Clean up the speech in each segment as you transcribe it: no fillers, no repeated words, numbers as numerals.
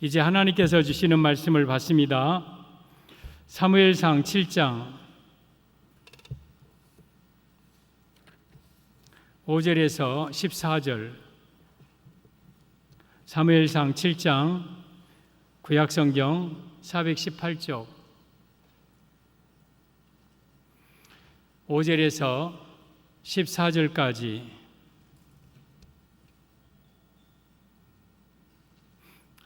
이제 하나님께서 주시는 말씀을 받습니다. 사무엘상 7장 5절에서 14절. 사무엘상 7장 구약성경 418쪽 5절에서 14절까지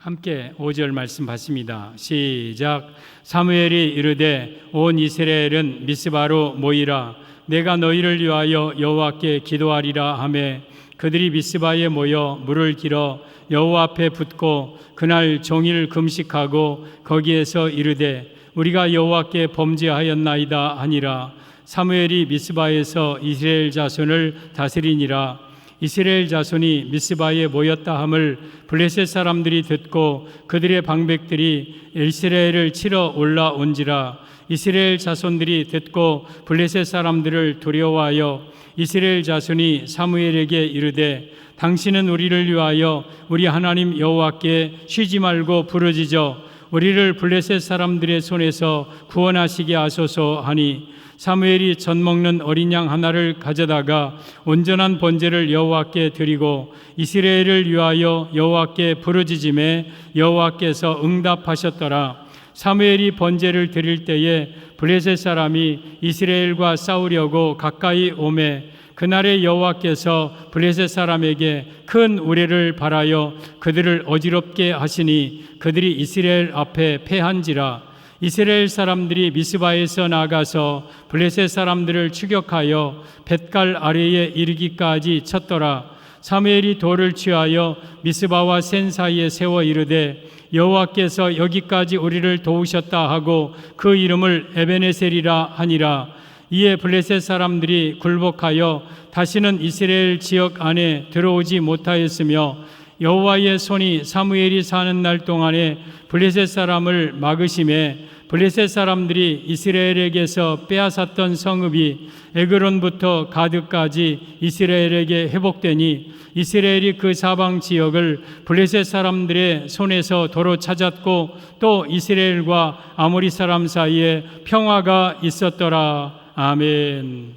함께 5절 말씀 받습니다. 시작. 사무엘이 이르되 온 이스라엘은 미스바로 모이라. 내가 너희를 위하여 여호와께 기도하리라 하매 그들이 미스바에 모여 물을 길어 여호와 앞에 붓고 그날 종일 금식하고 거기에서 이르되 우리가 여호와께 범죄하였나이다 하니라. 사무엘이 미스바에서 이스라엘 자손을 다스리니라. 이스라엘 자손이 미스바에 모였다 함을 블레셋 사람들이 듣고 그들의 방백들이 이스라엘을 치러 올라온지라. 이스라엘 자손들이 듣고 블레셋 사람들을 두려워하여 이스라엘 자손이 사무엘에게 이르되 당신은 우리를 위하여 우리 하나님 여호와께 쉬지 말고 부르짖어 우리를 블레셋 사람들의 손에서 구원하시게 하소서 하니 사무엘이 젖 먹는 어린 양 하나를 가져다가 온전한 번제를 여호와께 드리고 이스라엘을 위하여 여호와께 부르짖음에 여호와께서 응답하셨더라. 사무엘이 번제를 드릴 때에 블레셋 사람이 이스라엘과 싸우려고 가까이 오매 그날에 여호와께서 블레셋 사람에게 큰 우레를 발하여 그들을 어지럽게 하시니 그들이 이스라엘 앞에 패한지라. 이스라엘 사람들이 미스바에서 나가서 블레셋 사람들을 추격하여 뱃갈 아래에 이르기까지 쳤더라. 사무엘이 돌을 취하여 미스바와 센 사이에 세워 이르되 여호와께서 여기까지 우리를 도우셨다 하고 그 이름을 에베네셀이라 하니라. 이에 블레셋 사람들이 굴복하여 다시는 이스라엘 지역 안에 들어오지 못하였으며 여호와의 손이 사무엘이 사는 날 동안에 블레셋 사람을 막으심에 블레셋 사람들이 이스라엘에게서 빼앗았던 성읍이 에그론부터 가드까지 이스라엘에게 회복되니 이스라엘이 그 사방 지역을 블레셋 사람들의 손에서 도로 찾았고 또 이스라엘과 아모리 사람 사이에 평화가 있었더라. 아멘.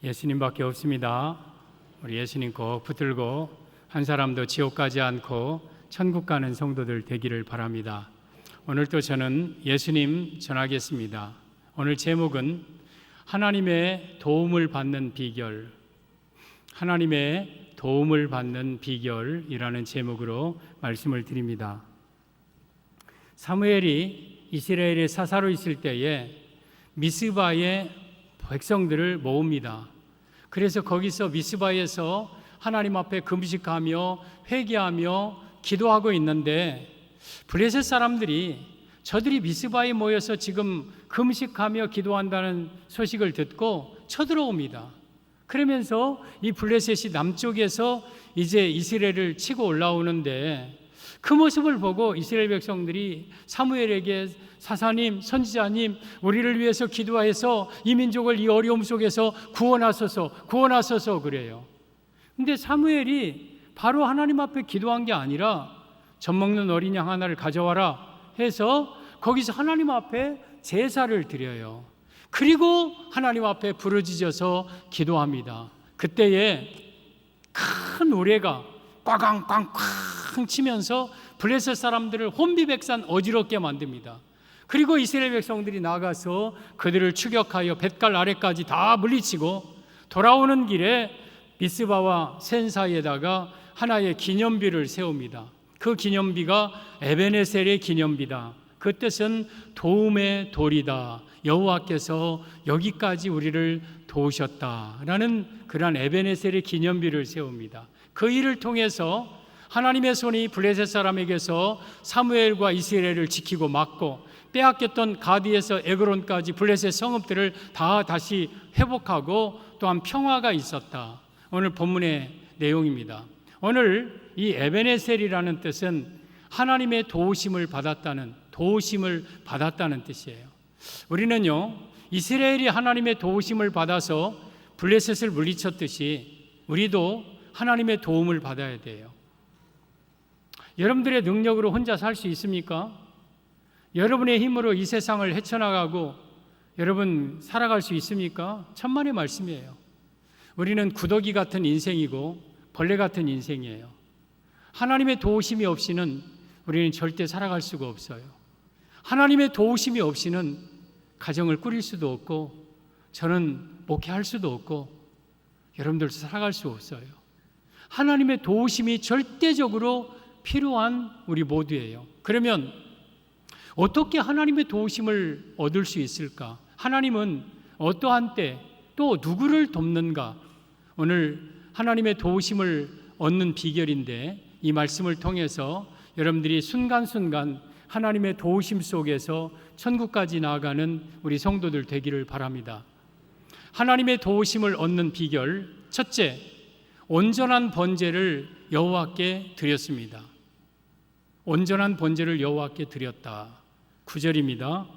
예수님밖에 없습니다. 우리 예수님 꼭 붙들고 한 사람도 지옥 가지 않고 천국 가는 성도들 되기를 바랍니다. 오늘도 저는 예수님 전하겠습니다. 오늘 제목은 하나님의 도움을 받는 비결, 하나님의 도움을 받는 비결이라는 제목으로 말씀을 드립니다. 사무엘이 이스라엘의 사사로 있을 때에 미스바의 백성들을 모읍니다. 그래서 거기서 미스바에서 하나님 앞에 금식하며 회개하며 기도하고 있는데 블레셋 사람들이 저들이 미스바에 모여서 지금 금식하며 기도한다는 소식을 듣고 쳐들어옵니다. 그러면서 이 블레셋이 남쪽에서 이제 이스라엘을 치고 올라오는데 그 모습을 보고 이스라엘 백성들이 사무엘에게 사사님, 선지자님, 우리를 위해서 기도해서 이 민족을 이 어려움 속에서 구원하소서 그래요. 근데 사무엘이 바로 하나님 앞에 기도한 게 아니라 젖 먹는 어린 양 하나를 가져와라 해서 거기서 하나님 앞에 제사를 드려요. 그리고 하나님 앞에 부르짖어서 기도합니다. 그때에 큰 우레가 꽝꽝꽝꽝 치면서 블레셋 사람들을 혼비백산 어지럽게 만듭니다. 그리고 이스라엘 백성들이 나가서 그들을 추격하여 뱃갈 아래까지 다 물리치고 돌아오는 길에 미스바와 센 사이에다가 하나의 기념비를 세웁니다. 그 기념비가 에베네셀의 기념비다. 그 뜻은 도움의 돌이다. 여호와께서 여기까지 우리를 도우셨다라는 그러한 에베네셀의 기념비를 세웁니다. 그 일을 통해서 하나님의 손이 블레셋 사람에게서 사무엘과 이스라엘을 지키고 막고 빼앗겼던 가드에서 에그론까지 블레셋 성읍들을 다 다시 회복하고 또한 평화가 있었다. 오늘 본문의 내용입니다. 오늘 이 에베네셀이라는 뜻은 하나님의 도우심을 받았다는 뜻이에요. 우리는요, 이스라엘이 하나님의 도우심을 받아서 블레셋을 물리쳤듯이 우리도 하나님의 도움을 받아야 돼요. 여러분들의 능력으로 혼자 살 수 있습니까? 여러분의 힘으로 이 세상을 헤쳐나가고 여러분 살아갈 수 있습니까? 천만의 말씀이에요. 우리는 구더기 같은 인생이고 벌레 같은 인생이에요. 하나님의 도우심이 없이는 우리는 절대 살아갈 수가 없어요. 하나님의 도우심이 없이는 가정을 꾸릴 수도 없고 저는 목회할 수도 없고 여러분들도 살아갈 수 없어요. 하나님의 도우심이 절대적으로 필요한 우리 모두예요. 그러면 어떻게 하나님의 도우심을 얻을 수 있을까? 하나님은 어떠한 때 또 누구를 돕는가? 오늘 하나님의 도우심을 얻는 비결인데 이 말씀을 통해서 여러분들이 순간순간 하나님의 도우심 속에서 천국까지 나아가는 우리 성도들 되기를 바랍니다. 하나님의 도우심을 얻는 비결, 첫째, 온전한 번제를 여호와께 드렸습니다. 온전한 번제를 여호와께 드렸다. 9절입니다.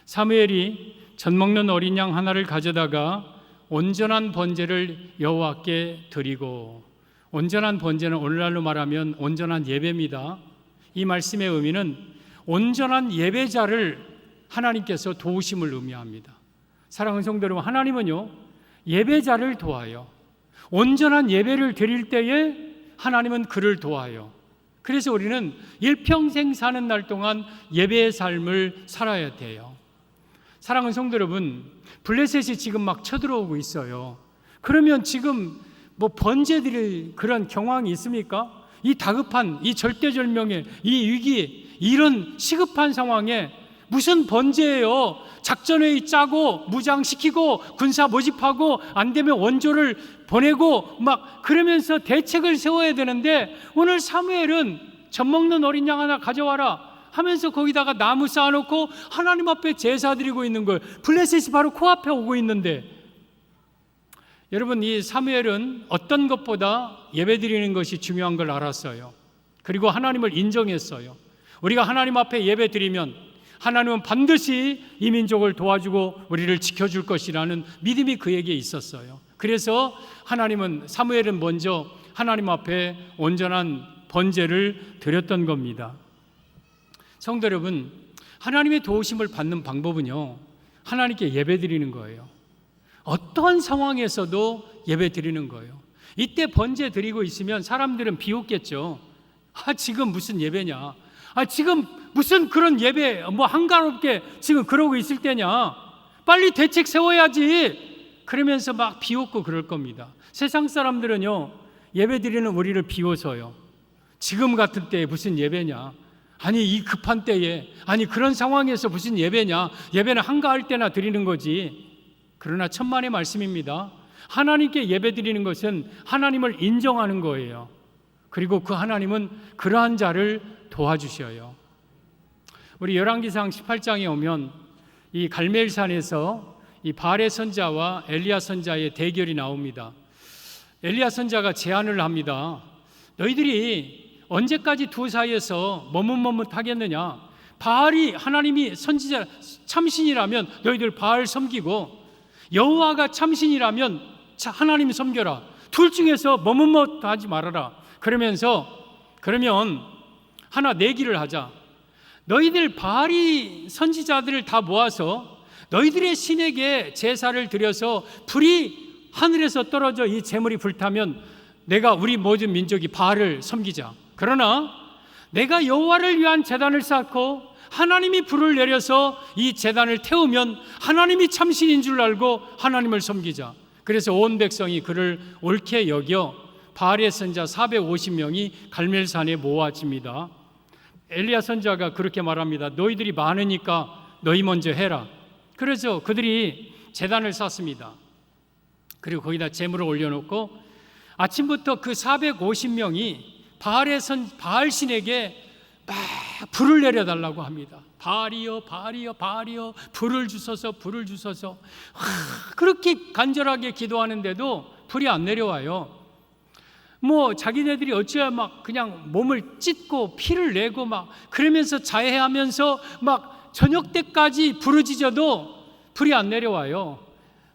사무엘이 젖 먹는 어린 양 하나를 가져다가 온전한 번제를 여호와께 드리고, 온전한 번제는 오늘날로 말하면 온전한 예배입니다. 이 말씀의 의미는 온전한 예배자를 하나님께서 도우심을 의미합니다. 사랑하는 성도 여러분, 하나님은요 예배자를 도와요. 온전한 예배를 드릴 때에 하나님은 그를 도와요. 그래서 우리는 일평생 사는 날 동안 예배의 삶을 살아야 돼요. 사랑하는 성도 여러분, 블레셋이 지금 막 쳐들어오고 있어요. 그러면 지금 뭐 번제 드릴 그런 경황이 있습니까? 이 다급한, 이 절대절명의 이 위기, 이런 시급한 상황에 무슨 번제예요? 작전회의 짜고 무장시키고 군사 모집하고 안 되면 원조를 보내고 막 그러면서 대책을 세워야 되는데, 오늘 사무엘은 젖 먹는 어린 양 하나 가져와라 하면서 거기다가 나무 쌓아놓고 하나님 앞에 제사 드리고 있는 거예요. 블레셋이 바로 코앞에 오고 있는데, 여러분, 이 사무엘은 어떤 것보다 예배 드리는 것이 중요한 걸 알았어요. 그리고 하나님을 인정했어요. 우리가 하나님 앞에 예배 드리면 하나님은 반드시 이 민족을 도와주고 우리를 지켜줄 것이라는 믿음이 그에게 있었어요. 그래서 사무엘은 먼저 하나님 앞에 온전한 번제를 드렸던 겁니다. 성도 여러분, 하나님의 도우심을 받는 방법은요, 하나님께 예배 드리는 거예요. 어떠한 상황에서도 예배 드리는 거예요. 이때 번제 드리고 있으면 사람들은 비웃겠죠. 지금 무슨 예배냐? 지금 무슨 그런 예배 한가롭게 지금 그러고 있을 때냐? 빨리 대책 세워야지. 그러면서 막 비웃고 그럴 겁니다. 세상 사람들은요, 예배 드리는 우리를 비웃어요. 지금 같은 때에 무슨 예배냐? 이 급한 때에, 그런 상황에서 무슨 예배냐? 예배는 한가할 때나 드리는 거지. 그러나 천만의 말씀입니다. 하나님께 예배 드리는 것은 하나님을 인정하는 거예요. 그리고 그 하나님은 그러한 자를 도와주셔요. 우리 열왕기상 18장에 오면 이 갈멜산에서 이 바알의 선자와 엘리야 선자의 대결이 나옵니다. 엘리야 선자가 제안을 합니다. 너희들이 언제까지 두 사이에서 머뭇머뭇하겠느냐? 바알이 하나님이 선지자 참신이라면 너희들 바알 섬기고, 여호와가 참신이라면 하나님 섬겨라. 둘 중에서 머뭇머뭇하지 말아라. 그러면 하나 내기를 하자. 너희들 바알이 선지자들을 다 모아서 너희들의 신에게 제사를 드려서 불이 하늘에서 떨어져 이 제물이 불타면 내가 우리 모든 민족이 바알을 섬기자. 그러나 내가 여호와를 위한 제단을 쌓고 하나님이 불을 내려서 이 제단을 태우면 하나님이 참신인 줄 알고 하나님을 섬기자. 그래서 온 백성이 그를 옳게 여겨 바알의 선자 450명이 갈멜산에 모아집니다. 엘리야 선자가 그렇게 말합니다. 너희들이 많으니까 너희 먼저 해라. 그래서 그들이 제단을 쌓습니다. 그리고 거기다 제물을 올려놓고 아침부터 그 450명이 바알 신에게 막 불을 내려달라고 합니다. 바알이여, 바알이여, 바알이여, 불을 주소서, 불을 주소서. 그렇게 간절하게 기도하는데도 불이 안 내려와요. 자기네들이 어찌야 막 그냥 몸을 찢고 피를 내고 막 그러면서 자해하면서 막 저녁 때까지 부르짖어도 불이 안 내려와요.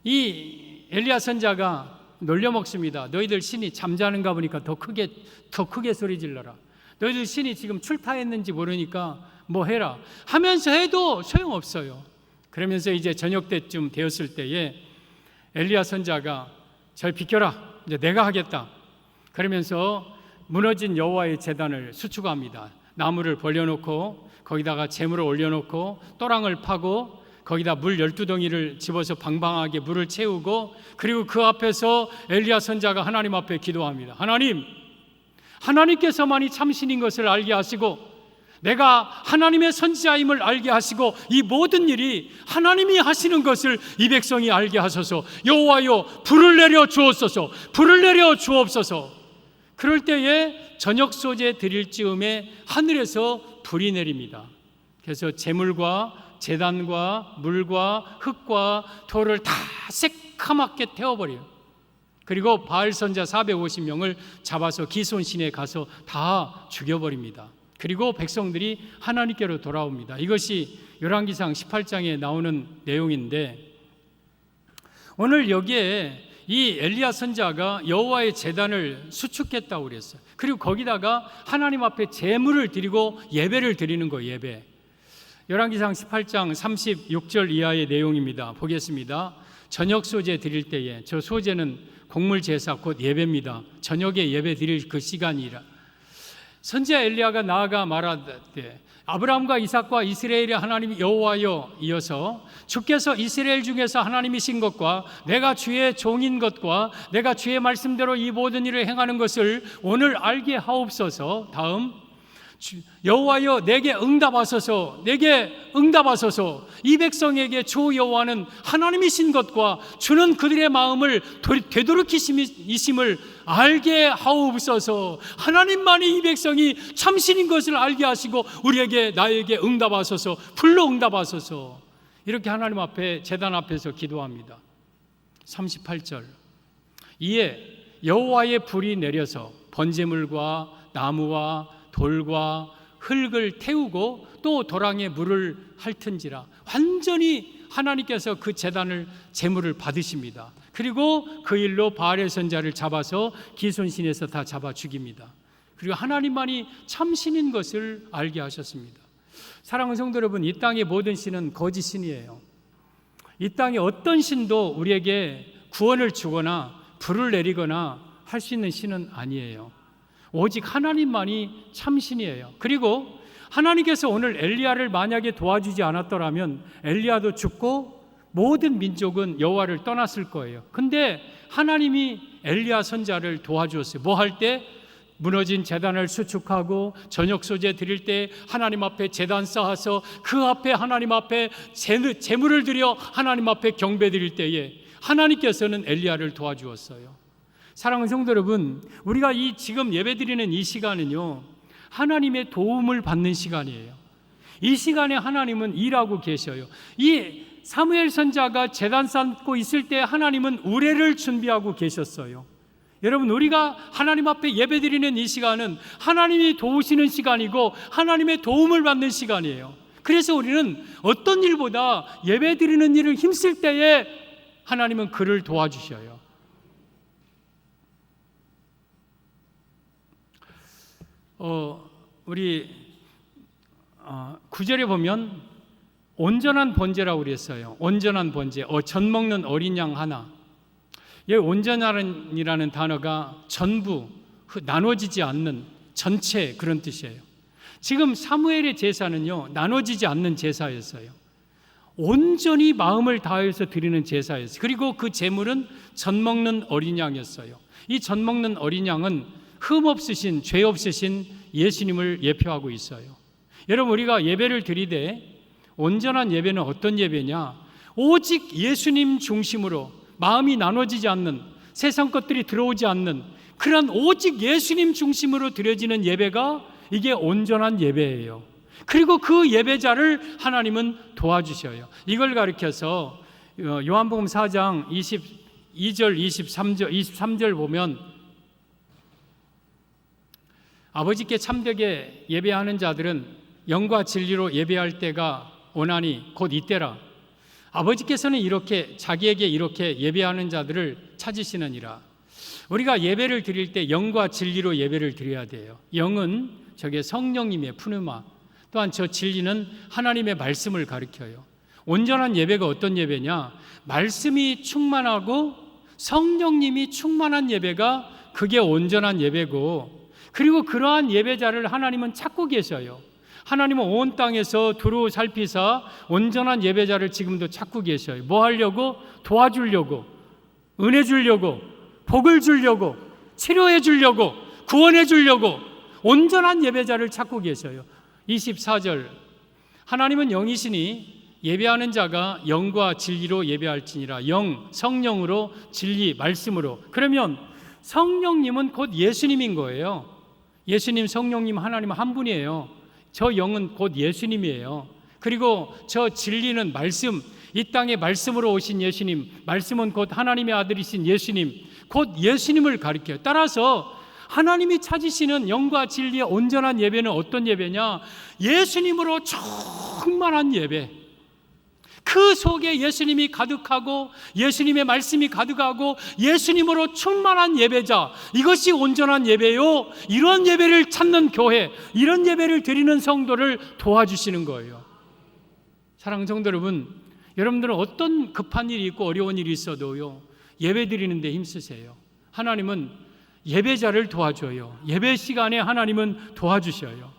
이 엘리야 선자가 놀려먹습니다. 너희들 신이 잠자는가 보니까 더 크게 소리 질러라. 너희들 신이 지금 출타했는지 모르니까 뭐 해라 하면서 해도 소용없어요. 그러면서 이제 저녁 때쯤 되었을 때에 엘리야 선지자가 절 비켜라, 이제 내가 하겠다. 그러면서 무너진 여호와의 제단을 수축합니다. 나무를 벌려놓고 거기다가 재물을 올려놓고 또랑을 파고 거기다 물 12덩이를 집어서 방방하게 물을 채우고, 그리고 그 앞에서 엘리야 선지자가 하나님 앞에 기도합니다. 하나님, 하나님께서만이 참신인 것을 알게 하시고 내가 하나님의 선지자임을 알게 하시고 이 모든 일이 하나님이 하시는 것을 이 백성이 알게 하소서. 여호와여, 불을 내려 주옵소서. 불을 내려 주옵소서. 그럴 때에 저녁 소재 드릴 즈음에 하늘에서 불이 내립니다. 그래서 재물과 제단과 물과 흙과 돌을 다 새카맣게 태워버려요. 그리고 바알 선지자 450명을 잡아서 기손신에 가서 다 죽여버립니다. 그리고 백성들이 하나님께로 돌아옵니다. 이것이 열왕기상 18장에 나오는 내용인데, 오늘 여기에 이 엘리야 선지자가 여호와의 제단을 수축했다고 그랬어요. 그리고 거기다가 하나님 앞에 제물을 드리고 예배를 드리는 거예요. 예배. 열왕기상 18장 36절 이하의 내용입니다. 보겠습니다. 저녁 소재 드릴 때에, 저 소재는 곡물 제사 곧 예배입니다. 저녁에 예배 드릴 그 시간이라. 선지자 엘리야가 나아가 말하되 아브라함과 이삭과 이스라엘의 하나님 여호와여, 이어서 주께서 이스라엘 중에서 하나님이신 것과 내가 주의 종인 것과 내가 주의 말씀대로 이 모든 일을 행하는 것을 오늘 알게 하옵소서. 다음, 여호와여 내게 응답하소서. 내게 응답하소서. 이 백성에게 주 여호와는 하나님이신 것과 주는 그들의 마음을 되돌이키심을 알게 하옵소서. 하나님만이 이 백성이 참신인 것을 알게 하시고 우리에게, 나에게 응답하소서. 불로 응답하소서. 이렇게 하나님 앞에, 제단 앞에서 기도합니다. 38절, 이에 여호와의 불이 내려서 번제물과 나무와 돌과 흙을 태우고 또 도랑에 물을 핥은지라. 완전히 하나님께서 그 제단을 제물을 받으십니다. 그리고 그 일로 바알의 선지자를 잡아서 기손신에서 다 잡아 죽입니다. 그리고 하나님만이 참신인 것을 알게 하셨습니다. 사랑하는 성도 여러분, 이 땅의 모든 신은 거짓 신이에요. 이 땅의 어떤 신도 우리에게 구원을 주거나 불을 내리거나 할 수 있는 신은 아니에요. 오직 하나님만이 참신이에요. 그리고 하나님께서 오늘 엘리야를 만약에 도와주지 않았더라면 엘리야도 죽고 모든 민족은 여호와를 떠났을 거예요. 근데 하나님이 엘리야 선지자를 도와주었어요. 뭐 할 때? 무너진 제단을 수축하고 저녁 소재 드릴 때 하나님 앞에 제단 쌓아서 그 앞에 하나님 앞에 제물을 드려 하나님 앞에 경배 드릴 때에 하나님께서는 엘리야를 도와주었어요. 사랑하는 성도 여러분, 우리가 이 지금 예배드리는 이 시간은요, 하나님의 도움을 받는 시간이에요. 이 시간에 하나님은 일하고 계셔요. 이 사무엘 선지자가 제단 쌓고 있을 때 하나님은 우레를 준비하고 계셨어요. 여러분, 우리가 하나님 앞에 예배드리는 이 시간은 하나님이 도우시는 시간이고 하나님의 도움을 받는 시간이에요. 그래서 우리는 어떤 일보다 예배드리는 일을 힘쓸 때에 하나님은 그를 도와주셔요. 우리 9절에 보면 온전한 번제라고 그랬어요. 온전한 번제, 전 먹는 어린 양 하나. 여기 온전한이라는 단어가 전부, 나눠지지 않는, 전체, 그런 뜻이에요. 지금 사무엘의 제사는요, 나눠지지 않는 제사였어요. 온전히 마음을 다해서 드리는 제사였어요. 그리고 그 제물은 전 먹는 어린 양이었어요. 이 전 먹는 어린 양은 흠 없으신, 죄 없으신 예수님을 예표하고 있어요. 여러분, 우리가 예배를 드리되 온전한 예배는 어떤 예배냐? 오직 예수님 중심으로 마음이 나눠지지 않는, 세상 것들이 들어오지 않는 그런 오직 예수님 중심으로 드려지는 예배가, 이게 온전한 예배예요. 그리고 그 예배자를 하나님은 도와주셔요. 이걸 가리켜서 요한복음 4장 22절 23절 보면 아버지께 참되게 예배하는 자들은 영과 진리로 예배할 때가 오나니 곧 이때라. 아버지께서는 이렇게 자기에게 이렇게 예배하는 자들을 찾으시느니라. 우리가 예배를 드릴 때 영과 진리로 예배를 드려야 돼요. 영은 저게 성령님의 푸누마, 또한 저 진리는 하나님의 말씀을 가리켜요. 온전한 예배가 어떤 예배냐? 말씀이 충만하고 성령님이 충만한 예배가 그게 온전한 예배고, 그리고 그러한 예배자를 하나님은 찾고 계셔요. 하나님은 온 땅에서 두루 살피사 온전한 예배자를 지금도 찾고 계셔요. 뭐 하려고? 도와주려고, 은혜 주려고, 복을 주려고, 치료해 주려고, 구원해 주려고 온전한 예배자를 찾고 계셔요. 24절, 하나님은 영이시니 예배하는 자가 영과 진리로 예배할지니라. 영, 성령으로, 진리, 말씀으로. 그러면 성령님은 곧 예수님인 거예요. 예수님, 성령님, 하나님 한 분이에요. 저 영은 곧 예수님이에요. 그리고 저 진리는 말씀, 이 땅에 말씀으로 오신 예수님, 말씀은 곧 하나님의 아들이신 예수님, 곧 예수님을 가리켜요. 따라서 하나님이 찾으시는 영과 진리의 온전한 예배는 어떤 예배냐? 예수님으로 충만한 예배. 그 속에 예수님이 가득하고 예수님의 말씀이 가득하고 예수님으로 충만한 예배자, 이것이 온전한 예배요. 이런 예배를 찾는 교회, 이런 예배를 드리는 성도를 도와주시는 거예요. 사랑하는 성도 여러분, 여러분들은 어떤 급한 일이 있고 어려운 일이 있어도요, 예배 드리는 데 힘쓰세요. 하나님은 예배자를 도와줘요. 예배 시간에 하나님은 도와주셔요.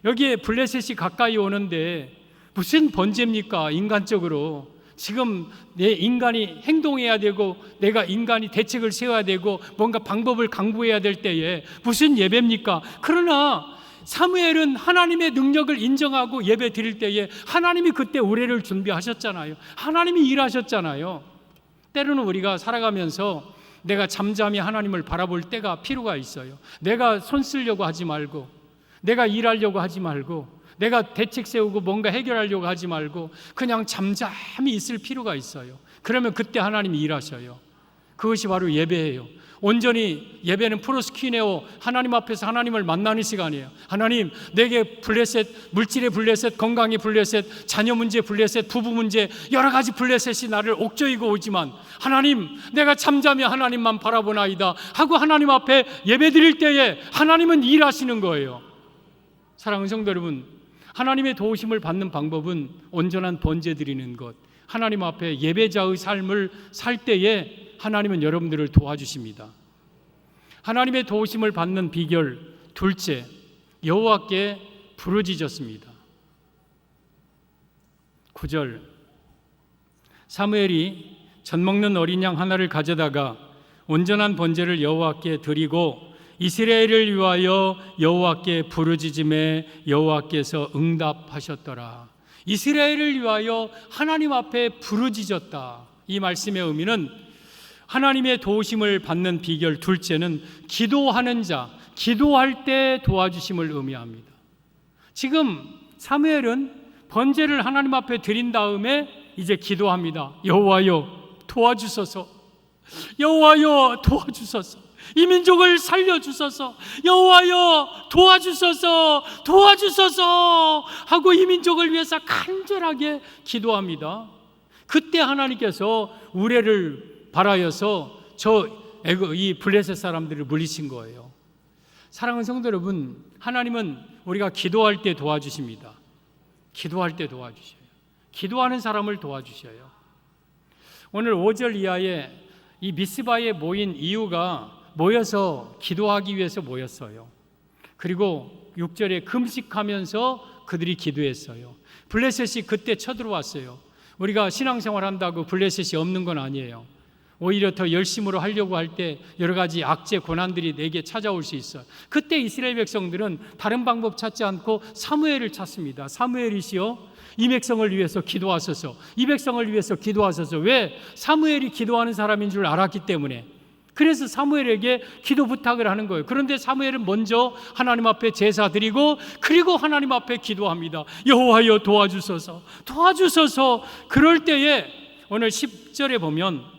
여기에 블레셋이 가까이 오는데 무슨 번제입니까? 인간적으로 지금 내 인간이 행동해야 되고 내가 인간이 대책을 세워야 되고 뭔가 방법을 강구해야 될 때에 무슨 예배입니까? 그러나 사무엘은 하나님의 능력을 인정하고 예배 드릴 때에 하나님이 그때 우레를 준비하셨잖아요. 하나님이 일하셨잖아요. 때로는 우리가 살아가면서 내가 잠잠히 하나님을 바라볼 때가 필요가 있어요. 내가 손 쓰려고 하지 말고, 내가 일하려고 하지 말고, 내가 대책 세우고 뭔가 해결하려고 하지 말고 그냥 잠잠히 있을 필요가 있어요. 그러면 그때 하나님이 일하셔요. 그것이 바로 예배예요. 온전히 예배는 프로스키네오, 하나님 앞에서 하나님을 만나는 시간이에요. 하나님, 내게 블레셋, 물질의 블레셋, 건강의 블레셋, 자녀 문제 블레셋, 부부 문제, 여러 가지 블레셋이 나를 옥죄이고 오지만 하나님, 내가 잠잠히 하나님만 바라보나이다 하고 하나님 앞에 예배 드릴 때에 하나님은 일하시는 거예요. 사랑하는 성도 여러분, 하나님의 도우심을 받는 방법은 온전한 번제 드리는 것, 하나님 앞에 예배자의 삶을 살 때에 하나님은 여러분들을 도와주십니다. 하나님의 도우심을 받는 비결 둘째, 여호와께 부르짖었습니다. 9절, 사무엘이 젖 먹는 어린 양 하나를 가져다가 온전한 번제를 여호와께 드리고 이스라엘을 위하여 여호와께 부르짖음에 여호와께서 응답하셨더라. 이스라엘을 위하여 하나님 앞에 부르짖었다. 이 말씀의 의미는 하나님의 도우심을 받는 비결 둘째는 기도하는 자, 기도할 때 도와주심을 의미합니다. 지금 사무엘은 번제를 하나님 앞에 드린 다음에 이제 기도합니다. 여호와여 도와주소서, 여호와여 도와주소서, 이 민족을 살려주소서, 여호와여 도와주소서, 도와주소서 하고 이 민족을 위해서 간절하게 기도합니다. 그때 하나님께서 우레를 발하여서 이 블레셋 사람들을 물리친 거예요. 사랑하는 성도 여러분, 하나님은 우리가 기도할 때 도와주십니다. 기도할 때 도와주셔요. 기도하는 사람을 도와주셔요. 오늘 5절 이하에 이 미스바에 모인 이유가 모여서 기도하기 위해서 모였어요. 그리고 6절에 금식하면서 그들이 기도했어요. 블레셋이 그때 쳐들어왔어요. 우리가 신앙생활 한다고 블레셋이 없는 건 아니에요. 오히려 더 열심으로 하려고 할 때 여러 가지 악재 고난들이 내게 찾아올 수 있어요. 그때 이스라엘 백성들은 다른 방법 찾지 않고 사무엘을 찾습니다. 사무엘이시여 이 백성을 위해서 기도하소서, 이 백성을 위해서 기도하소서. 왜? 사무엘이 기도하는 사람인 줄 알았기 때문에. 그래서 사무엘에게 기도 부탁을 하는 거예요. 그런데 사무엘은 먼저 하나님 앞에 제사 드리고 그리고 하나님 앞에 기도합니다. 여호와여 도와주소서, 도와주소서. 그럴 때에 오늘 10절에 보면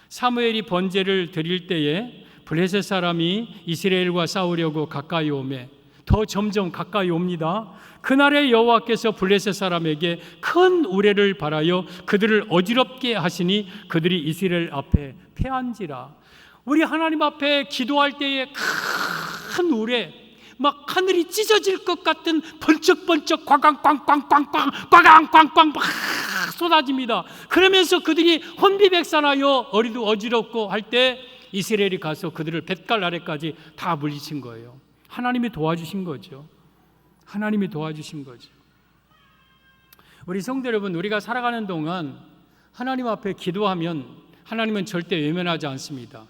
사무엘이 번제를 드릴 때에 블레셋 사람이 이스라엘과 싸우려고 가까이 오매 더 점점 가까이 옵니다. 그날에 여호와께서 블레셋 사람에게 큰 우레를 발하여 그들을 어지럽게 하시니 그들이 이스라엘 앞에 패한지라. 우리 하나님 앞에 기도할 때에 큰 우레, 막 하늘이 찢어질 것 같은 번쩍번쩍 꽝꽝꽝꽝꽝꽝 꽝꽝꽝꽝 막 쏟아집니다. 그러면서 그들이 혼비백산하여 어지럽고 할 때 이스라엘이 가서 그들을 뱃갈 아래까지 다 물리친 거예요. 하나님이 도와주신 거죠. 하나님이 도와주신 거죠. 우리 성도 여러분, 우리가 살아가는 동안 하나님 앞에 기도하면 하나님은 절대 외면하지 않습니다.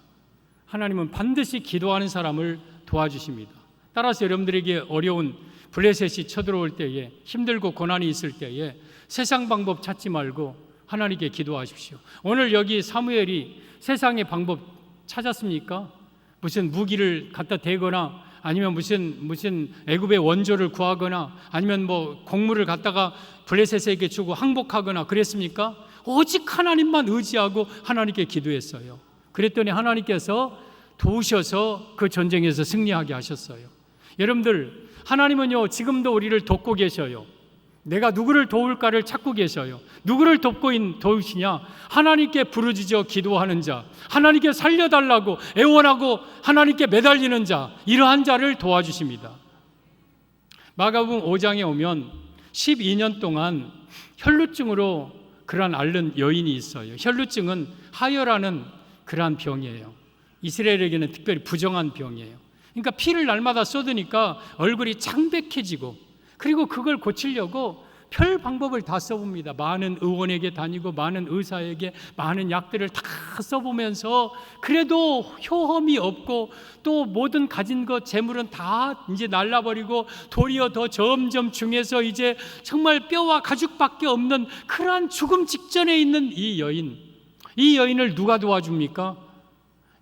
하나님은 반드시 기도하는 사람을 도와주십니다. 따라서 여러분들에게 어려운 블레셋이 쳐들어올 때에, 힘들고 고난이 있을 때에 세상 방법 찾지 말고 하나님께 기도하십시오. 오늘 여기 사무엘이 세상의 방법 찾았습니까? 무슨 무기를 갖다 대거나 아니면 무슨 애굽의 원조를 구하거나 아니면 뭐 곡물을 갖다가 블레셋에게 주고 항복하거나 그랬습니까? 오직 하나님만 의지하고 하나님께 기도했어요. 그랬더니 하나님께서 도우셔서 그 전쟁에서 승리하게 하셨어요. 여러분들, 하나님은요 지금도 우리를 돕고 계셔요. 내가 누구를 도울까를 찾고 계셔요. 누구를 도우시냐? 하나님께 부르짖어 기도하는 자, 하나님께 살려달라고 애원하고 하나님께 매달리는 자, 이러한 자를 도와주십니다. 마가복음 5장에 오면 12년 동안 혈루증으로 그러한 앓는 여인이 있어요. 혈루증은 하혈하는 그러한 병이에요. 이스라엘에게는 특별히 부정한 병이에요. 그러니까 피를 날마다 쏟으니까 얼굴이 창백해지고, 그리고 그걸 고치려고 별 방법을 다 써봅니다. 많은 의원에게 다니고 많은 의사에게 많은 약들을 다 써보면서 그래도 효험이 없고, 또 모든 가진 것 재물은 다 이제 날라버리고 도리어 더 점점 중해서 이제 정말 뼈와 가죽밖에 없는 그러한 죽음 직전에 있는 이 여인을 누가 도와줍니까?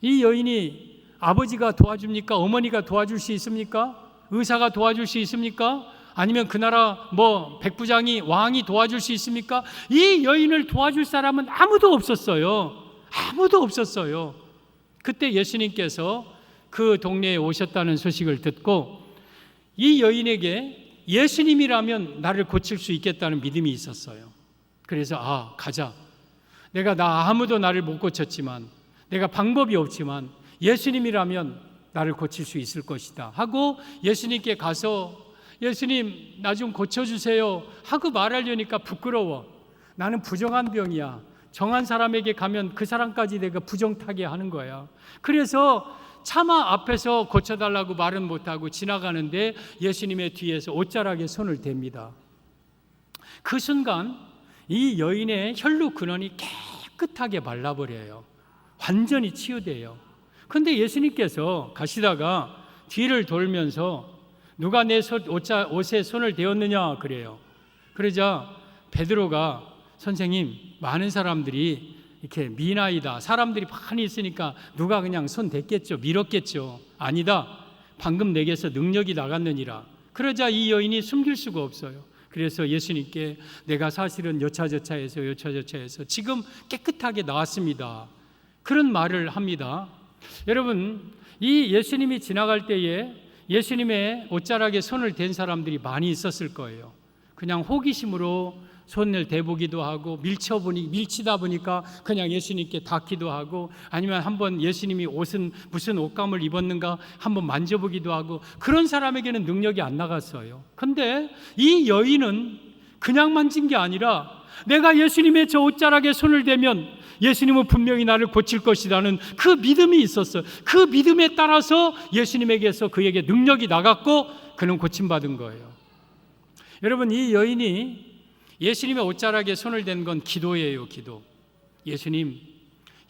이 여인이 아버지가 도와줍니까? 어머니가 도와줄 수 있습니까? 의사가 도와줄 수 있습니까? 아니면 그 나라 백부장이, 왕이 도와줄 수 있습니까? 이 여인을 도와줄 사람은 아무도 없었어요. 아무도 없었어요. 그때 예수님께서 그 동네에 오셨다는 소식을 듣고 이 여인에게 예수님이라면 나를 고칠 수 있겠다는 믿음이 있었어요. 그래서 가자. 나 아무도 나를 못 고쳤지만, 내가 방법이 없지만 예수님이라면 나를 고칠 수 있을 것이다 하고 예수님께 가서 예수님 나 좀 고쳐주세요 하고 말하려니까 부끄러워. 나는 부정한 병이야. 정한 사람에게 가면 그 사람까지 내가 부정타게 하는 거야. 그래서 차마 앞에서 고쳐달라고 말은 못하고 지나가는데 예수님의 뒤에서 옷자락에 손을 댑니다. 그 순간 이 여인의 혈루 근원이 깨끗하게 말라버려요. 완전히 치유돼요. 그런데 예수님께서 가시다가 뒤를 돌면서 누가 내 옷에 손을 대었느냐 그래요. 그러자 베드로가 선생님, 많은 사람들이 이렇게 미나이다. 사람들이 많이 있으니까 누가 그냥 손 댔겠죠. 밀었겠죠. 아니다. 방금 내게서 능력이 나갔느니라. 그러자 이 여인이 숨길 수가 없어요. 그래서 예수님께 내가 사실은 여차저차해서 지금 깨끗하게 나왔습니다. 그런 말을 합니다. 여러분, 이 예수님이 지나갈 때에 예수님의 옷자락에 손을 댄 사람들이 많이 있었을 거예요. 그냥 호기심으로 손을 대보기도 하고 밀치다 보니까 그냥 예수님께 닿기도 하고, 아니면 한번 예수님이 옷은 무슨 옷감을 입었는가 한번 만져보기도 하고, 그런 사람에게는 능력이 안 나갔어요. 근데 이 여인은 그냥 만진 게 아니라 내가 예수님의 저 옷자락에 손을 대면 예수님은 분명히 나를 고칠 것이라는 그 믿음이 있었어요. 그 믿음에 따라서 예수님에게서 그에게 능력이 나갔고 그는 고침받은 거예요. 여러분, 이 여인이 예수님의 옷자락에 손을 댄 건 기도예요. 기도.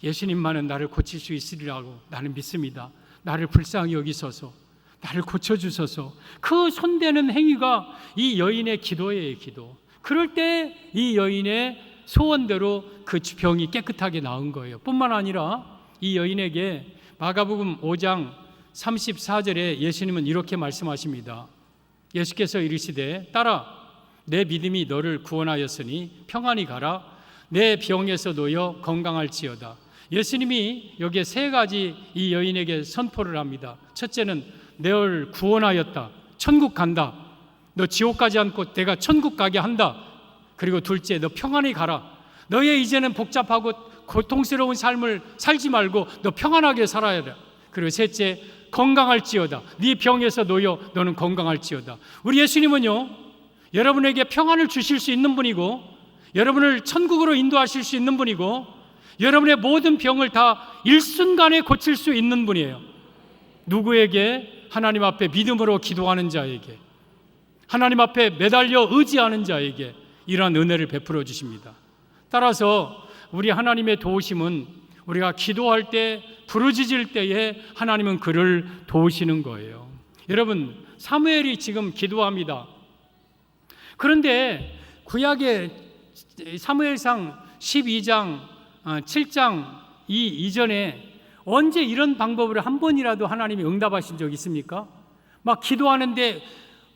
예수님만은 나를 고칠 수 있으리라고 나는 믿습니다. 나를 불쌍히 여기소서, 나를 고쳐주소서. 그 손대는 행위가 이 여인의 기도예요. 기도. 그럴 때 이 여인의 소원대로 그 병이 깨끗하게 나은 거예요. 뿐만 아니라 이 여인에게 마가복음 5장 34절에 예수님은 이렇게 말씀하십니다. 예수께서 이르시되 딸아, 내 믿음이 너를 구원하였으니 평안히 가라. 내 병에서 놓여 건강할지어다. 예수님이 여기에 세 가지 이 여인에게 선포를 합니다. 첫째는 너를 구원하였다. 천국 간다. 너 지옥 가지 않고 내가 천국 가게 한다. 그리고 둘째, 너 평안히 가라. 너의 이제는 복잡하고 고통스러운 삶을 살지 말고 너 평안하게 살아야 돼. 그리고 셋째, 건강할지어다. 네 병에서 놓여 너는 건강할지어다. 우리 예수님은요, 여러분에게 평안을 주실 수 있는 분이고, 여러분을 천국으로 인도하실 수 있는 분이고, 여러분의 모든 병을 다 일순간에 고칠 수 있는 분이에요. 누구에게? 하나님 앞에 믿음으로 기도하는 자에게, 하나님 앞에 매달려 의지하는 자에게 이러한 은혜를 베풀어 주십니다. 따라서 우리 하나님의 도우심은 우리가 기도할 때, 부르짖을 때에 하나님은 그를 도우시는 거예요. 여러분, 사무엘이 지금 기도합니다. 그런데 구약의 사무엘상 12장 7장 이전에 언제 이런 방법으로 한 번이라도 하나님이 응답하신 적 있습니까? 막 기도하는데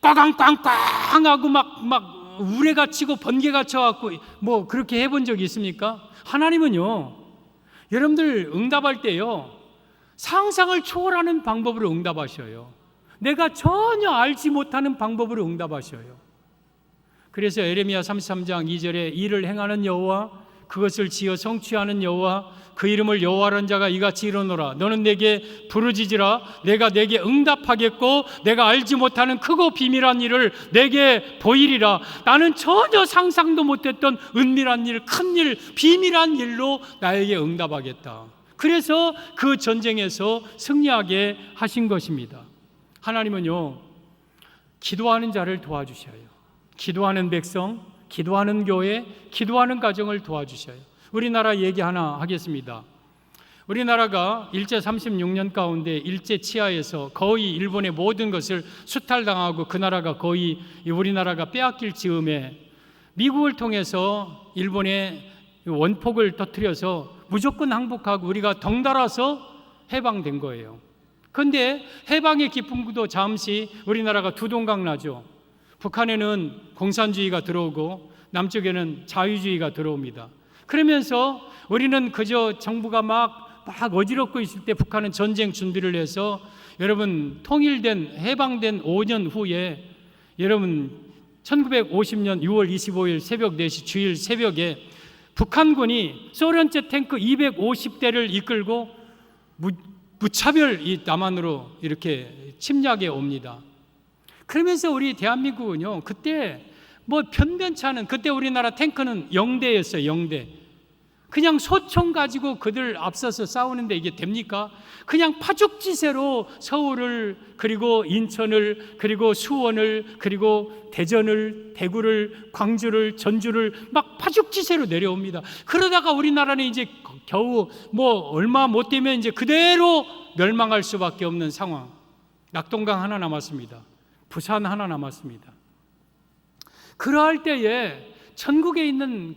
꽝꽝꽝꽝 하고 막 우레가 치고 번개가 쳐갖고 뭐 그렇게 해본 적이 있습니까? 하나님은요, 여러분들 응답할 때요, 상상을 초월하는 방법으로 응답하셔요. 내가 전혀 알지 못하는 방법으로 응답하셔요. 그래서 에레미야 33장 2절에 이를 행하는 여호와, 그것을 지어 성취하는 여호와, 그 이름을 여호와라는 자가 이같이 이르노라. 너는 내게 부르짖으라. 내가 내게 응답하겠고 내가 알지 못하는 크고 비밀한 일을 내게 보이리라. 나는 전혀 상상도 못했던 은밀한 일, 큰 일, 비밀한 일로 나에게 응답하겠다. 그래서 그 전쟁에서 승리하게 하신 것입니다. 하나님은요, 기도하는 자를 도와주셔요. 기도하는 백성, 기도하는 교회, 기도하는 가정을 도와주셔요. 우리나라 얘기 하나 하겠습니다. 우리나라가 일제 36년 가운데 일제 치하에서 거의 일본의 모든 것을 수탈당하고 그 나라가 거의 우리나라가 빼앗길 즈음에 미국을 통해서 일본의 원폭을 터뜨려서 무조건 항복하고 우리가 덩달아서 해방된 거예요. 그런데 해방의 기쁨도 잠시 우리나라가 두동강 나죠. 북한에는 공산주의가 들어오고 남쪽에는 자유주의가 들어옵니다. 그러면서 우리는 그저 정부가 막 어지럽고 있을 때 북한은 전쟁 준비를 해서, 여러분, 통일된 해방된 5년 후에 여러분 1950년 6월 25일 새벽 4시 주일 새벽에 북한군이 소련제 탱크 250대를 이끌고 무차별 이 남한으로 이렇게 침략해 옵니다. 그러면서 우리 대한민국은요, 그때 뭐 변변치 않은, 그때 우리나라 탱크는 0대였어요. 0대. 그냥 소총 가지고 그들 앞서서 싸우는데 이게 됩니까? 그냥 파죽지세로 서울을, 그리고 인천을, 그리고 수원을, 그리고 대전을, 대구를, 광주를, 전주를 막 파죽지세로 내려옵니다. 그러다가 우리나라는 이제 겨우 뭐 얼마 못 되면 이제 그대로 멸망할 수밖에 없는 상황. 낙동강 하나 남았습니다. 부산 하나 남았습니다. 그러할 때에 천국에 있는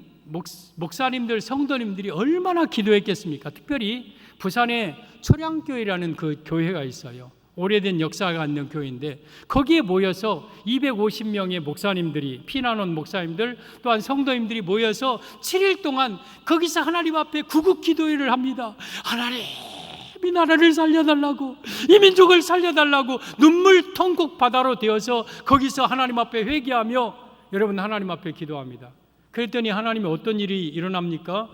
목사님들, 성도님들이 얼마나 기도했겠습니까? 특별히 부산에 초량교회라는 그 교회가 있어요. 오래된 역사가 있는 교회인데 거기에 모여서 250명의 목사님들이, 피난온 목사님들 또한 성도님들이 모여서 7일 동안 거기서 하나님 앞에 구국 기도회를 합니다. 하나님, 이 나라를 살려달라고, 이 민족을 살려달라고 눈물 통곡 바다로 되어서 거기서 하나님 앞에 회개하며 여러분 하나님 앞에 기도합니다. 그랬더니 하나님이 어떤 일이 일어납니까?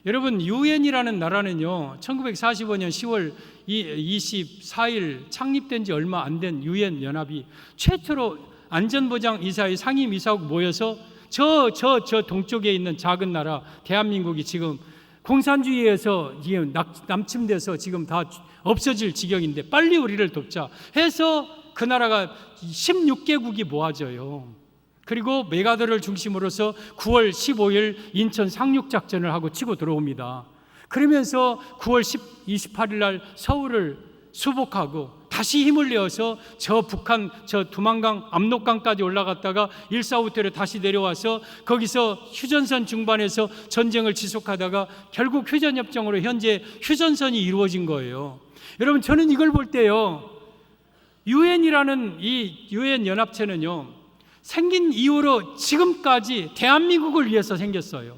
여러분 유엔이라는 나라는요, 1945년 10월 24일 창립된 지 얼마 안 된 유엔 연합이 최초로 안전보장 이사회 상임이사국 모여서 저 동쪽에 있는 작은 나라 대한민국이 지금 공산주의에서 지금 남침돼서 지금 다 없어질 지경인데 빨리 우리를 돕자 해서 그 나라가 16개국이 모아져요. 그리고 메가더를 중심으로서 9월 15일 인천 상륙작전을 하고 치고 들어옵니다. 그러면서 9월 28일 날 서울을 수복하고 다시 힘을 내어서 저 북한 저 두만강 압록강까지 올라갔다가 일사후퇴로 다시 내려와서 거기서 휴전선 중반에서 전쟁을 지속하다가 결국 휴전협정으로 현재 휴전선이 이루어진 거예요. 여러분, 저는 이걸 볼 때요, 유엔이라는 이 유엔 연합체는요, 생긴 이후로 지금까지 대한민국을 위해서 생겼어요.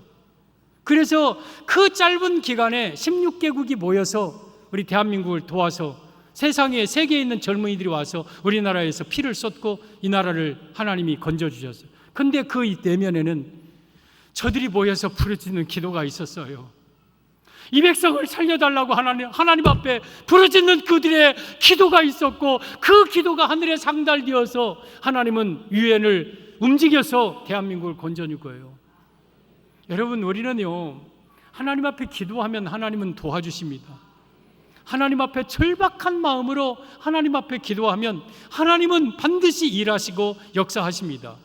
그래서 그 짧은 기간에 16개국이 모여서 우리 대한민국을 도와서 세상에, 세계에 있는 젊은이들이 와서 우리나라에서 피를 쏟고 이 나라를 하나님이 건져주셨어요. 그런데 그 내면에는 저들이 모여서 부르짖는 기도가 있었어요. 이 백성을 살려달라고 하나님 앞에 부르짖는 그들의 기도가 있었고, 그 기도가 하늘에 상달되어서 하나님은 유엔을 움직여서 대한민국을 건져줄 거예요. 여러분, 우리는요, 하나님 앞에 기도하면 하나님은 도와주십니다. 하나님 앞에 절박한 마음으로 하나님 앞에 기도하면 하나님은 반드시 일하시고 역사하십니다.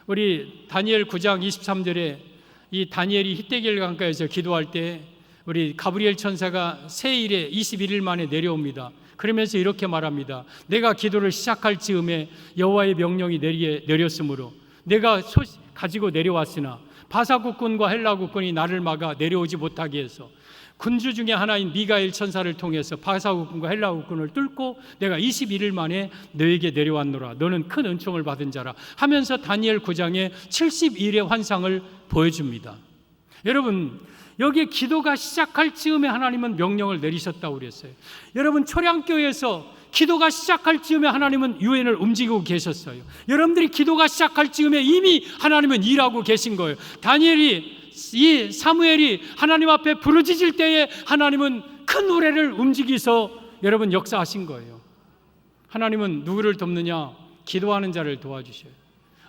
우리 다니엘 9장 23절에 이 다니엘이 히데길 강가에서 기도할 때 우리 가브리엘 천사가 세일에 21일 만에 내려옵니다. 그러면서 이렇게 말합니다. 내가 기도를 시작할 즈음에 여호와의 명령이 내렸으므로 내가 가지고 내려왔으나 바사 국군과 헬라 국군이 나를 막아 내려오지 못하게 해서 군주 중에 하나인 미가엘 천사를 통해서 바사 국군과 헬라 국군을 뚫고 내가 21일 만에 너에게 내려왔노라. 너는 큰 은총을 받은 자라 하면서 다니엘 9장에 70일의 환상을 보여줍니다. 여러분, 여기에 기도가 시작할 즈음에 하나님은 명령을 내리셨다고 그랬어요. 여러분, 초량교회에서 기도가 시작할 즈음에 하나님은 유엔을 움직이고 계셨어요. 여러분들이 기도가 시작할 즈음에 이미 하나님은 일하고 계신 거예요. 이 사무엘이 하나님 앞에 부르짖을 때에 하나님은 큰 우레를 움직이서 여러분 역사하신 거예요. 하나님은 누구를 돕느냐? 기도하는 자를 도와주셔요.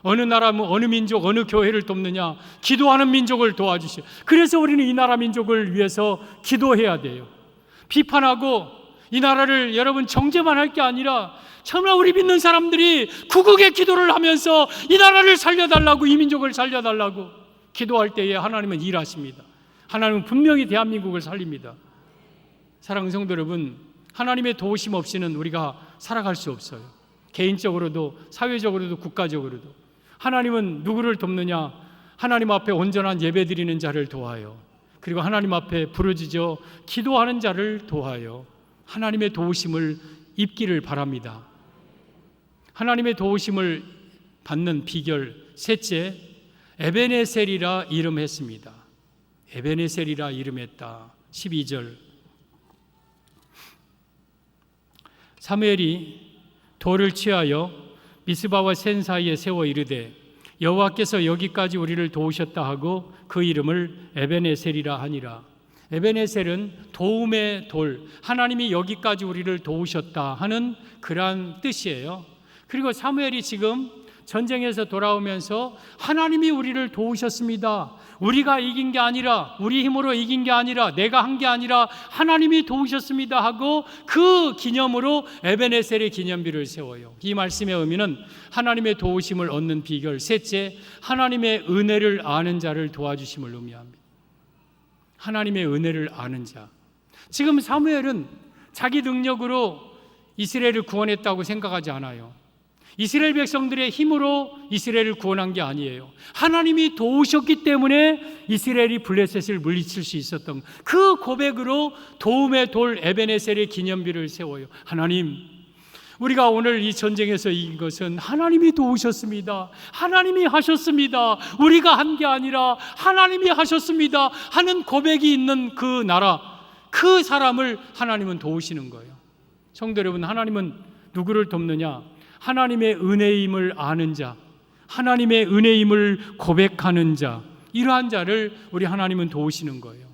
어느 나라, 어느 민족, 어느 교회를 돕느냐? 기도하는 민족을 도와주셔요. 그래서 우리는 이 나라 민족을 위해서 기도해야 돼요. 비판하고 이 나라를 여러분 정죄만 할 게 아니라 정말 우리 믿는 사람들이 구국의 기도를 하면서 이 나라를 살려달라고, 이 민족을 살려달라고 기도할 때에 하나님은 일하십니다. 하나님은 분명히 대한민국을 살립니다. 사랑하는 성도 여러분, 하나님의 도우심 없이는 우리가 살아갈 수 없어요. 개인적으로도 사회적으로도 국가적으로도. 하나님은 누구를 돕느냐? 하나님 앞에 온전한 예배 드리는 자를 도와요. 그리고 하나님 앞에 부르짖어 기도하는 자를 도와요. 하나님의 도우심을 입기를 바랍니다. 하나님의 도우심을 받는 비결 셋째, 에베네셀이라 이름했습니다. 에베네셀이라 이름했다. 12절. 사무엘이 돌을 취하여 미스바와 센 사이에 세워 이르되 여호와께서 여기까지 우리를 도우셨다 하고 그 이름을 에베네셀이라 하니라. 에베네셀은 도움의 돌, 하나님이 여기까지 우리를 도우셨다 하는 그러한 뜻이에요. 그리고 사무엘이 지금 전쟁에서 돌아오면서 하나님이 우리를 도우셨습니다. 우리가 이긴 게 아니라, 우리 힘으로 이긴 게 아니라, 내가 한 게 아니라 하나님이 도우셨습니다 하고 그 기념으로 에베네셀의 기념비를 세워요. 이 말씀의 의미는 하나님의 도우심을 얻는 비결 셋째, 하나님의 은혜를 아는 자를 도와주심을 의미합니다. 하나님의 은혜를 아는 자. 지금 사무엘은 자기 능력으로 이스라엘을 구원했다고 생각하지 않아요. 이스라엘 백성들의 힘으로 이스라엘을 구원한 게 아니에요. 하나님이 도우셨기 때문에 이스라엘이 블레셋을 물리칠 수 있었던 그 고백으로 도움의 돌 에베네셀의 기념비를 세워요. 하나님, 우리가 오늘 이 전쟁에서 이긴 것은 하나님이 도우셨습니다. 하나님이 하셨습니다. 우리가 한 게 아니라 하나님이 하셨습니다 하는 고백이 있는 그 나라, 그 사람을 하나님은 도우시는 거예요. 성도 여러분, 하나님은 누구를 돕느냐? 하나님의 은혜임을 아는 자, 하나님의 은혜임을 고백하는 자, 이러한 자를 우리 하나님은 도우시는 거예요.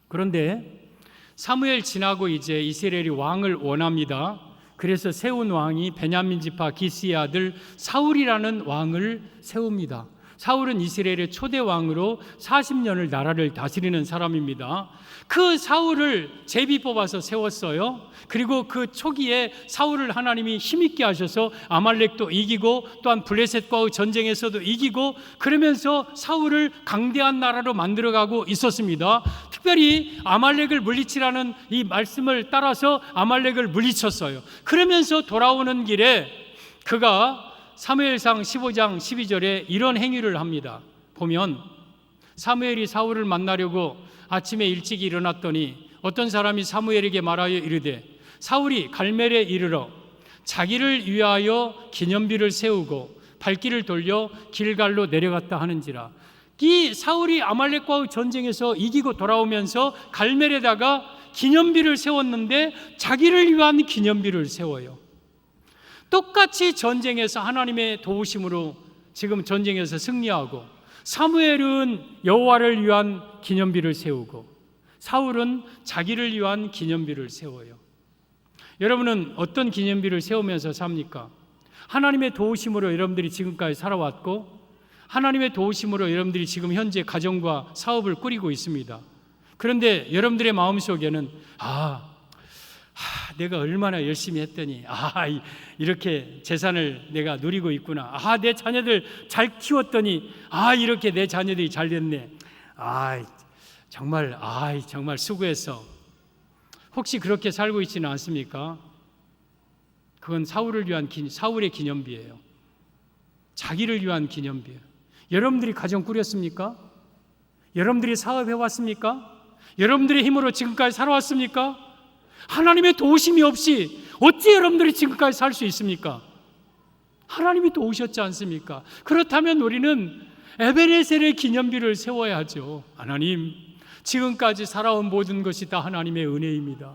그런데 사무엘 지나고 이제 이스라엘이 왕을 원합니다. 그래서 세운 왕이 베냐민 지파 기스의 아들 사울이라는 왕을 세웁니다. 사울은 이스라엘의 초대 왕으로 40년을 나라를 다스리는 사람입니다. 그 사울을 제비 뽑아서 세웠어요. 그리고 그 초기에 사울을 하나님이 힘있게 하셔서 아말렉도 이기고 또한 블레셋과의 전쟁에서도 이기고 그러면서 사울을 강대한 나라로 만들어가고 있었습니다. 특별히 아말렉을 물리치라는 이 말씀을 따라서 아말렉을 물리쳤어요. 그러면서 돌아오는 길에 그가 사무엘상 15장 12절에 이런 행위를 합니다. 보면 사무엘이 사울을 만나려고 아침에 일찍 일어났더니 어떤 사람이 사무엘에게 말하여 이르되 사울이 갈멜에 이르러 자기를 위하여 기념비를 세우고 발길을 돌려 길갈로 내려갔다 하는지라. 이 사울이 아말렉과의 전쟁에서 이기고 돌아오면서 갈멜에다가 기념비를 세웠는데 자기를 위한 기념비를 세워요. 똑같이 전쟁에서 하나님의 도우심으로 지금 전쟁에서 승리하고 사무엘은 여호와를 위한 기념비를 세우고 사울은 자기를 위한 기념비를 세워요. 여러분은 어떤 기념비를 세우면서 삽니까? 하나님의 도우심으로 여러분들이 지금까지 살아왔고, 하나님의 도우심으로 여러분들이 지금 현재 가정과 사업을 꾸리고 있습니다. 그런데 여러분들의 마음속에는 내가 얼마나 열심히 했더니 이렇게 재산을 내가 누리고 있구나. 내 자녀들 잘 키웠더니 이렇게 내 자녀들이 잘 됐네. 정말 수고했어. 혹시 그렇게 살고 있지는 않습니까? 그건 사울의 기념비예요. 자기를 위한 기념비예요. 여러분들이 가정 꾸렸습니까? 여러분들이 사업해 왔습니까? 여러분들의 힘으로 지금까지 살아왔습니까? 하나님의 도우심이 없이 어찌 여러분들이 지금까지 살 수 있습니까? 하나님이 도우셨지 않습니까? 그렇다면 우리는 에베네셀의 기념비를 세워야 하죠. 하나님, 지금까지 살아온 모든 것이 다 하나님의 은혜입니다.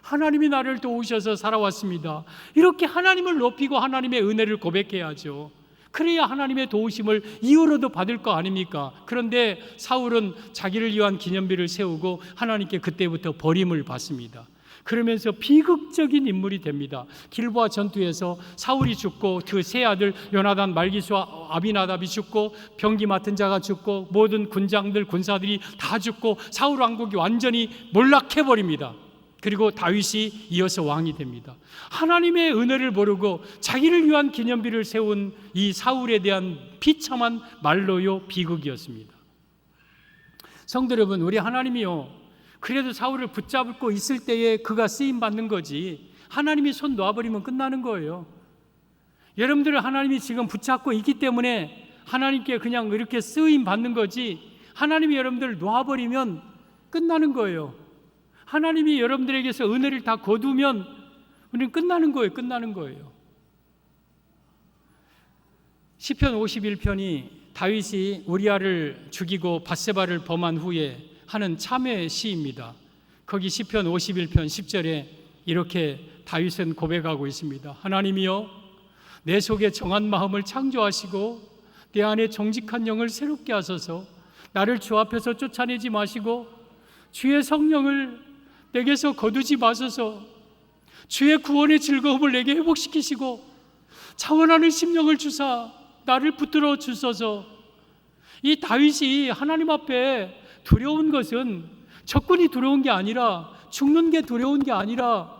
하나님이 나를 도우셔서 살아왔습니다. 이렇게 하나님을 높이고 하나님의 은혜를 고백해야죠. 그래야 하나님의 도우심을 이후로도 받을 거 아닙니까? 그런데 사울은 자기를 위한 기념비를 세우고 하나님께 그때부터 버림을 받습니다. 그러면서 비극적인 인물이 됩니다. 길보아 전투에서 사울이 죽고 그 세 아들 요나단, 말기수와 아비나답이 죽고 병기 맡은 자가 죽고 모든 군장들, 군사들이 다 죽고 사울 왕국이 완전히 몰락해버립니다. 그리고 다윗이 이어서 왕이 됩니다. 하나님의 은혜를 모르고 자기를 위한 기념비를 세운 이 사울에 대한 비참한 말로요 비극이었습니다. 성도 여러분, 우리 하나님이요, 그래도 사울을 붙잡고 있을 때에 그가 쓰임받는 거지, 하나님이 손 놓아버리면 끝나는 거예요. 여러분들을 하나님이 지금 붙잡고 있기 때문에 하나님께 그냥 이렇게 쓰임받는 거지, 하나님이 여러분들을 놓아버리면 끝나는 거예요. 하나님이 여러분들에게서 은혜를 다 거두면 우리는 끝나는 거예요. 시편 51편이 다윗이 우리아를 죽이고 밧세바를 범한 후에 하는 참회 시입니다. 거기 시편 51편 10절에 이렇게 다윗은 고백하고 있습니다. 하나님이여, 내 속에 정한 마음을 창조하시고 내 안에 정직한 영을 새롭게 하소서. 나를 주 앞에서 쫓아내지 마시고 주의 성령을 내게서 거두지 마소서. 주의 구원의 즐거움을 내게 회복시키시고 차원하는 심령을 주사 나를 붙들어 주소서. 이 다윗이 하나님 앞에 두려운 것은 적군이 두려운 게 아니라, 죽는 게 두려운 게 아니라,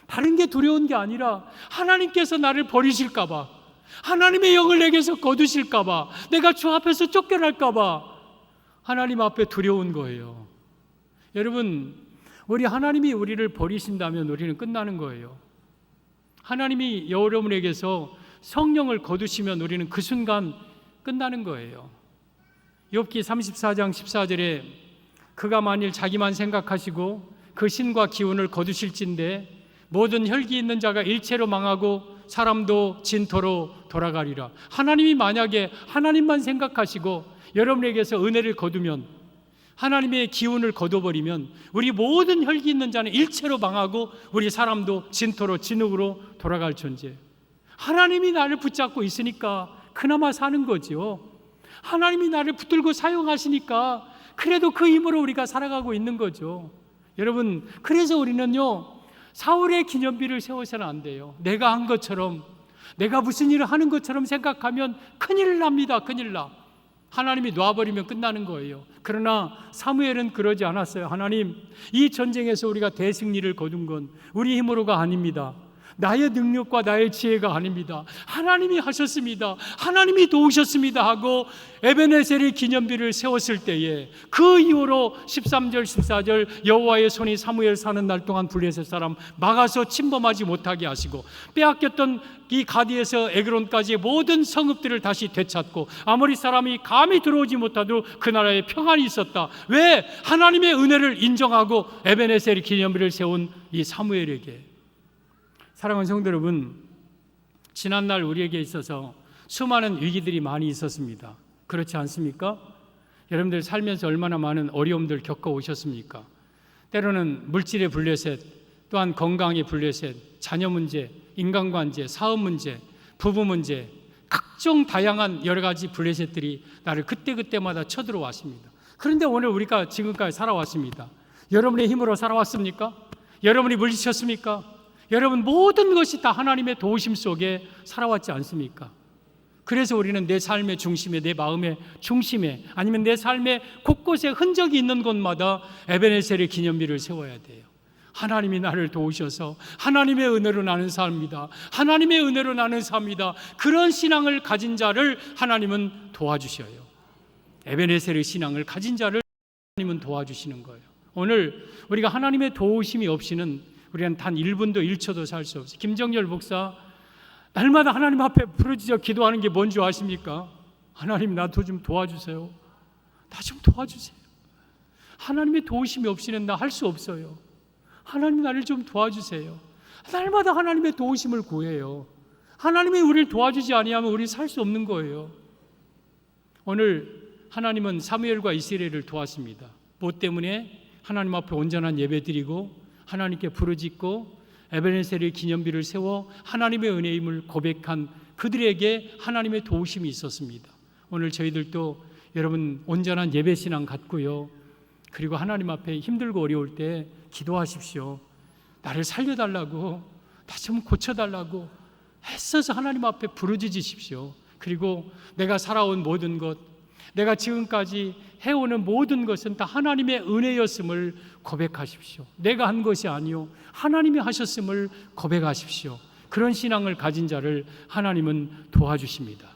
다른 게 두려운 게 아니라 하나님께서 나를 버리실까 봐, 하나님의 영을 내게서 거두실까 봐, 내가 주 앞에서 쫓겨날까 봐 하나님 앞에 두려운 거예요. 여러분, 우리 하나님이 우리를 버리신다면 우리는 끝나는 거예요. 하나님이 여러분에게서 성령을 거두시면 우리는 그 순간 끝나는 거예요. 욥기 34장 14절에 그가 만일 자기만 생각하시고 그 신과 기운을 거두실진데 모든 혈기 있는 자가 일체로 망하고 사람도 진토로 돌아가리라. 하나님이 만약에 하나님만 생각하시고 여러분에게서 은혜를 거두면, 하나님의 기운을 거둬버리면 우리 모든 혈기 있는 자는 일체로 망하고 우리 사람도 진토로, 진흙으로 돌아갈 존재. 하나님이 나를 붙잡고 있으니까 그나마 사는 거죠. 하나님이 나를 붙들고 사용하시니까 그래도 그 힘으로 우리가 살아가고 있는 거죠. 여러분, 그래서 우리는요, 사울의 기념비를 세워서는 안 돼요. 내가 한 것처럼, 내가 무슨 일을 하는 것처럼 생각하면 큰일 납니다. 큰일 나. 하나님이 놔버리면 끝나는 거예요. 그러나 사무엘은 그러지 않았어요. 하나님, 이 전쟁에서 우리가 대승리를 거둔 건 우리 힘으로가 아닙니다. 나의 능력과 나의 지혜가 아닙니다. 하나님이 하셨습니다. 하나님이 도우셨습니다 하고 에베네셀의 기념비를 세웠을 때에 그 이후로 13절 14절 여호와의 손이 사무엘 사는 날 동안 블레셋 사람 막아서 침범하지 못하게 하시고 빼앗겼던 이 가디에서 에그론까지의 모든 성읍들을 다시 되찾고 아모리 사람이 감히 들어오지 못하도록 그 나라에 평안이 있었다. 왜? 하나님의 은혜를 인정하고 에베네셀의 기념비를 세운 이 사무엘에게. 사랑하는 성도 여러분, 지난날 우리에게 있어서 수많은 위기들이 많이 있었습니다. 그렇지 않습니까? 여러분들 살면서 얼마나 많은 어려움들 겪어오셨습니까? 때로는 물질의 블레셋, 또한 건강의 블레셋, 자녀 문제, 인간관계, 사업 문제, 부부 문제, 각종 다양한 여러 가지 블레셋들이 나를 그때그때마다 쳐들어왔습니다. 그런데 오늘 우리가 지금까지 살아왔습니다. 여러분의 힘으로 살아왔습니까? 여러분이 물리쳤습니까? 여러분 모든 것이 다 하나님의 도우심 속에 살아왔지 않습니까? 그래서 우리는 내 삶의 중심에, 내 마음의 중심에, 아니면 내 삶의 곳곳에 흔적이 있는 곳마다 에베네셀의 기념비를 세워야 돼요. 하나님이 나를 도우셔서 하나님의 은혜로 나는 삶이다, 하나님의 은혜로 나는 삶이다, 그런 신앙을 가진 자를 하나님은 도와주셔요. 에베네셀의 신앙을 가진 자를 하나님은 도와주시는 거예요. 오늘 우리가 하나님의 도우심이 없이는 우리는 단 1분도 1초도 살 수 없어요. 김정열 목사 날마다 하나님 앞에 부르짖어 기도하는 게 뭔지 아십니까? 하나님 나 좀 도와주세요. 나 좀 도와주세요. 하나님의 도우심이 없이는 나 할 수 없어요. 하나님 나를 좀 도와주세요. 날마다 하나님의 도우심을 구해요. 하나님이 우리를 도와주지 아니하면 우리 살 수 없는 거예요. 오늘 하나님은 사무엘과 이스라엘을 도왔습니다. 뭐 때문에? 하나님 앞에 온전한 예배 드리고 하나님께 부르짖고 에베네셀의 기념비를 세워 하나님의 은혜임을 고백한 그들에게 하나님의 도우심이 있었습니다. 오늘 저희들도 여러분 온전한 예배 신앙 갖고요, 그리고 하나님 앞에 힘들고 어려울 때 기도하십시오. 나를 살려달라고, 나 좀 고쳐달라고 애써서 하나님 앞에 부르짖으십시오. 그리고 내가 살아온 모든 것, 내가 지금까지 해오는 모든 것은 다 하나님의 은혜였음을 고백하십시오. 내가 한 것이 아니요 하나님이 하셨음을 고백하십시오. 그런 신앙을 가진 자를 하나님은 도와주십니다.